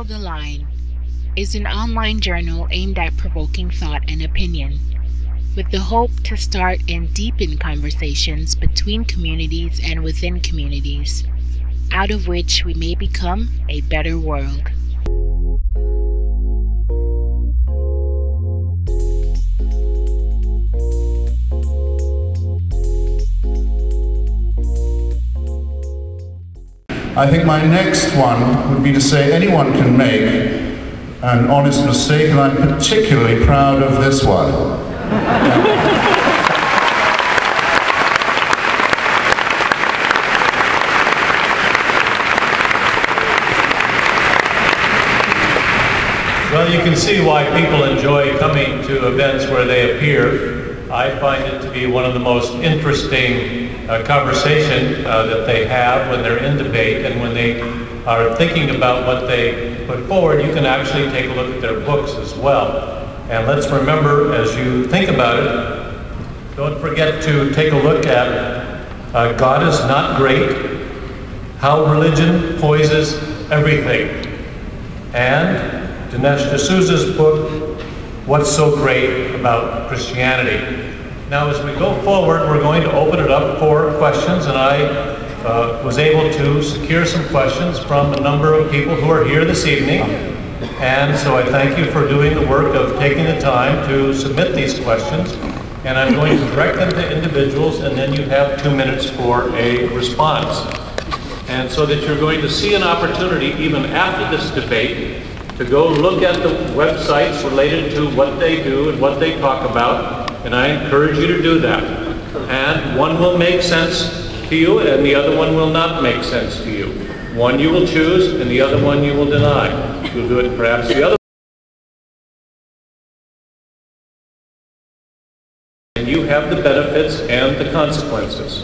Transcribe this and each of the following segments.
WorldAlign is an online journal aimed at provoking thought and opinion, with the hope to start and deepen conversations between communities and within communities, out of which we may become a better world. I think my next one would be to say anyone can make an honest mistake, and I'm particularly proud of this one. Well, you can see why people enjoy coming to events where they appear. I find it to be one of the most interesting conversation that they have when they're in debate, and when they are thinking about what they put forward, you can actually take a look at their books as well. And let's remember, as you think about it, don't forget to take a look at God is Not Great, How Religion Poisons Everything, and Dinesh D'Souza's book, What's So Great About Christianity. Now, as we go forward, we're going to open it up for questions, and I was able to secure some questions from a number of people who are here this evening. And so I thank you for doing the work of taking the time to submit these questions. And I'm going to direct them to individuals, and then you have 2 minutes for a response. And so that you're going to see an opportunity, even after this debate, to go look at the websites related to what they do and what they talk about. And I encourage you to do that. And one will make sense to you, and the other one will not make sense to you. One you will choose, and the other one you will deny. You'll do it perhaps the other. And you have the benefits and the consequences.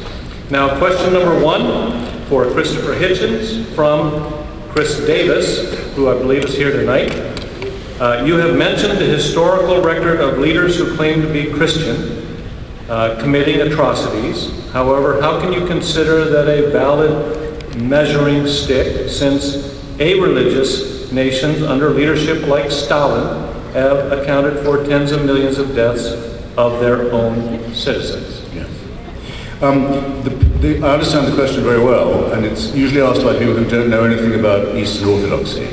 Now, question number one for Christopher Hitchens from Chris Davis, who I believe is here tonight. You have mentioned the historical record of leaders who claim to be Christian committing atrocities. However, how can you consider that a valid measuring stick, since a-religious nations under leadership like Stalin have accounted for tens of millions of deaths of their own citizens? Yes. I understand the question very well, and it's usually asked by people who don't know anything about Eastern Orthodoxy.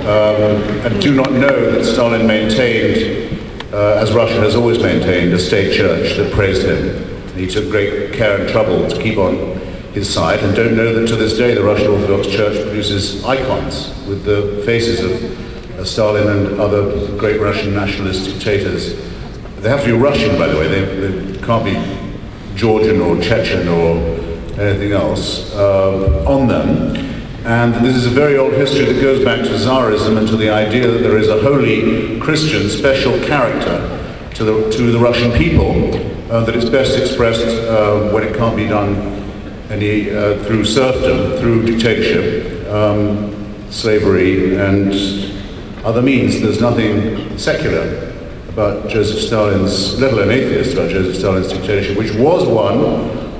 And do not know that Stalin maintained, as Russia has always maintained, a state church that praised him. He took great care and trouble to keep on his side, and don't know that to this day the Russian Orthodox Church produces icons with the faces of Stalin and other great Russian nationalist dictators. They have to be Russian, by the way. They can't be Georgian or Chechen or anything else on them. And this is a very old history that goes back to Tsarism and to the idea that there is a holy Christian special character to the Russian people that is best expressed when it can't be done through serfdom, through dictatorship, slavery, and other means. There's nothing secular about Joseph Stalin's, let alone atheist about Joseph Stalin's dictatorship, which was one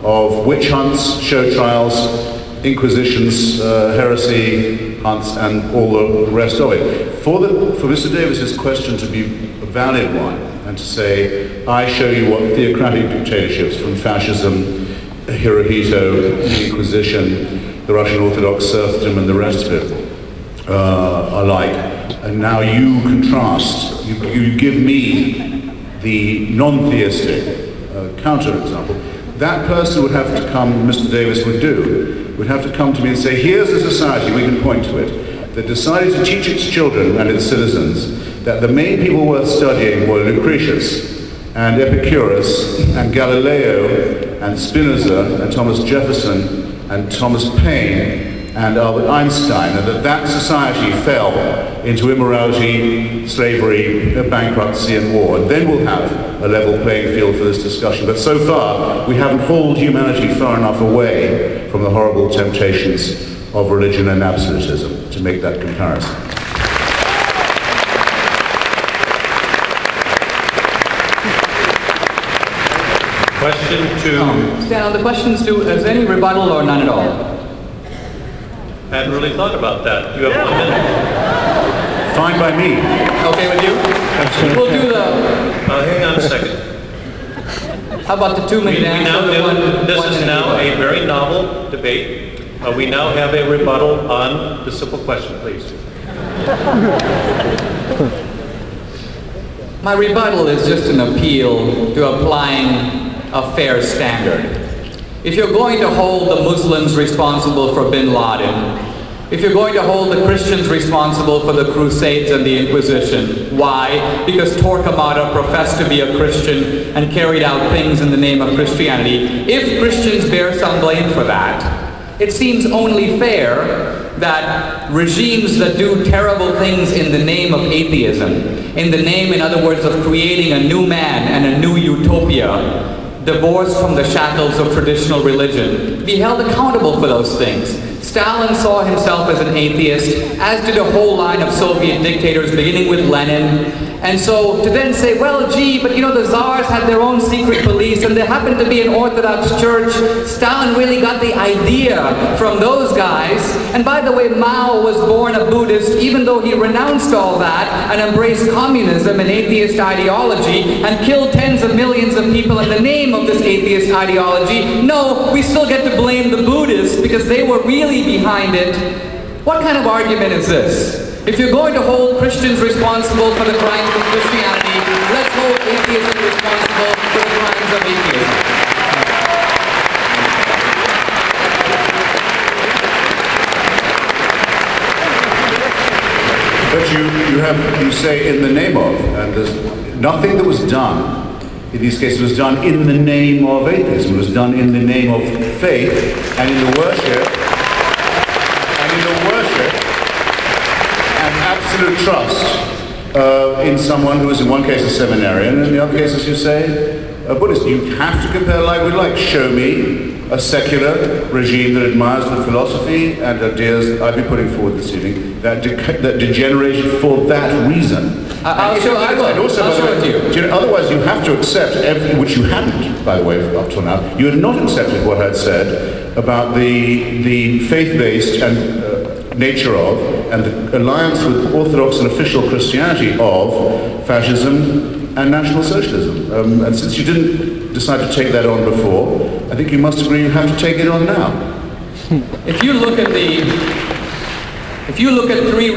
of witch hunts, show trials, inquisitions, heresy hunts, and all the rest of it. For Mr. Davis's question to be a valid one, and to say, I show you what theocratic dictatorships, from fascism, Hirohito, the Inquisition, the Russian Orthodox serfdom, and the rest of it are like. And now you contrast, you give me the non-theistic counter-example. That person would have to come, Mr. Davis would have to come to me and say, here's a society, we can point to it, that decided to teach its children and its citizens that the main people worth studying were Lucretius and Epicurus and Galileo and Spinoza and Thomas Jefferson and Thomas Paine and Albert Einstein, and that society fell into immorality, slavery, bankruptcy, and war. And then we'll have a level playing field for this discussion. But so far, we haven't hauled humanity far enough away from the horrible temptations of religion and absolutism to make that comparison. Question two. The questions do, is any rebuttal or none at all? hadn't really thought about that. You have 1 minute. Fine by me. Okay with you? We'll do the... Hang on a second. How about the 2-minute answer? This is now a very novel debate. We now have a rebuttal on the simple question, please. My rebuttal is just an appeal to applying a fair standard. If you're going to hold the Muslims responsible for bin Laden, if you're going to hold the Christians responsible for the Crusades and the Inquisition, why? Because Torquemada professed to be a Christian and carried out things in the name of Christianity. If Christians bear some blame for that, it seems only fair that regimes that do terrible things in the name of atheism, in the name, in other words, of creating a new man and a new utopia, divorced from the shackles of traditional religion, be held accountable for those things. Stalin saw himself as an atheist, as did a whole line of Soviet dictators, beginning with Lenin. And so to then say, well, gee, but you know, the czars had their own secret police and there happened to be an Orthodox church. Stalin really got the idea from those guys. And by the way, Mao was born a Buddhist, even though he renounced all that and embraced communism and atheist ideology and killed tens of millions of people in the name of this atheist ideology. No, we still get to blame the Buddhists because they were really behind it. What kind of argument is this? If you're going to hold Christians responsible for the crimes of Christianity, let's hold atheism responsible for the crimes of atheism. But you say in the name of, and there's nothing that was done in these cases was done in the name of atheism. It was done in the name of faith and in the worship and absolute trust in someone who is in one case a seminarian and in the other case, as you say, a Buddhist. You have to compare like with like. Show me a secular regime that admires the philosophy and ideas I've been putting forward this evening that degenerated for that reason. I'll show it to you. Otherwise, you have to accept everything, which you hadn't, by the way, up till now. You had not accepted what I'd said about the faith-based and nature of, and the alliance with Orthodox and official Christianity of fascism and National Socialism. And since you didn't decide to take that on before, I think you must agree you have to take it on now. If you look at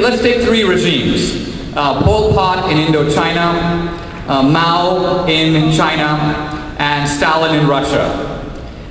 let's take 3 regimes. Pol Pot in Indochina, Mao in China, and Stalin in Russia.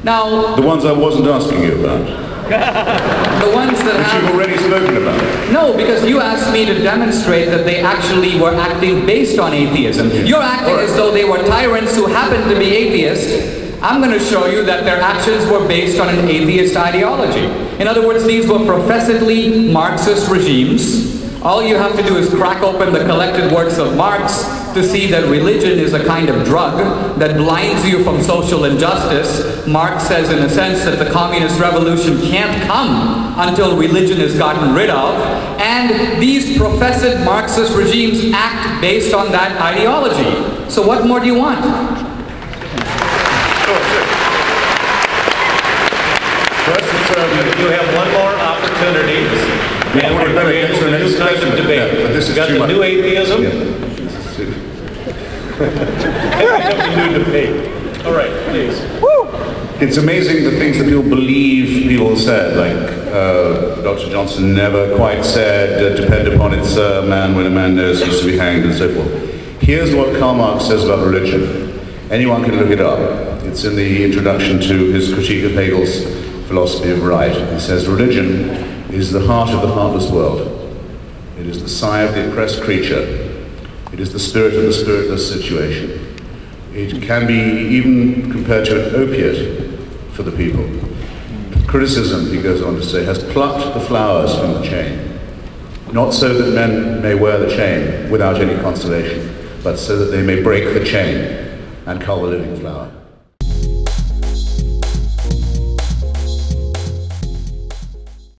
Now, the ones I wasn't asking you about. The ones that you've already spoken about. No, because you asked me to demonstrate that they actually were acting based on atheism. You're acting as though they were tyrants who happened to be atheists. I'm going to show you that their actions were based on an atheist ideology. In other words, these were professedly Marxist regimes. All you have to do is crack open the collected works of Marx to see that religion is a kind of drug that blinds you from social injustice. Marx says, in a sense, that the communist revolution can't come until religion is gotten rid of. And these professed Marxist regimes act based on that ideology. So what more do you want? You have one more opportunity. And we're creating a new kind of debate. Yeah, We've got the new atheism. New debate. All right, please. It's amazing the things that people believe people said, like Dr. Johnson never quite said, depend upon it, sir, man when a man knows he's to be hanged, and so forth. Here's what Karl Marx says about religion. Anyone can look it up. It's in the introduction to his critique of Hegel's philosophy of right. He says, religion is the heart of the heartless world. It is the sigh of the oppressed creature. It is the spirit of the spiritless situation. It can be even compared to an opiate for the people. Criticism, he goes on to say, has plucked the flowers from the chain, not so that men may wear the chain without any consolation, but so that they may break the chain and cull the living flower.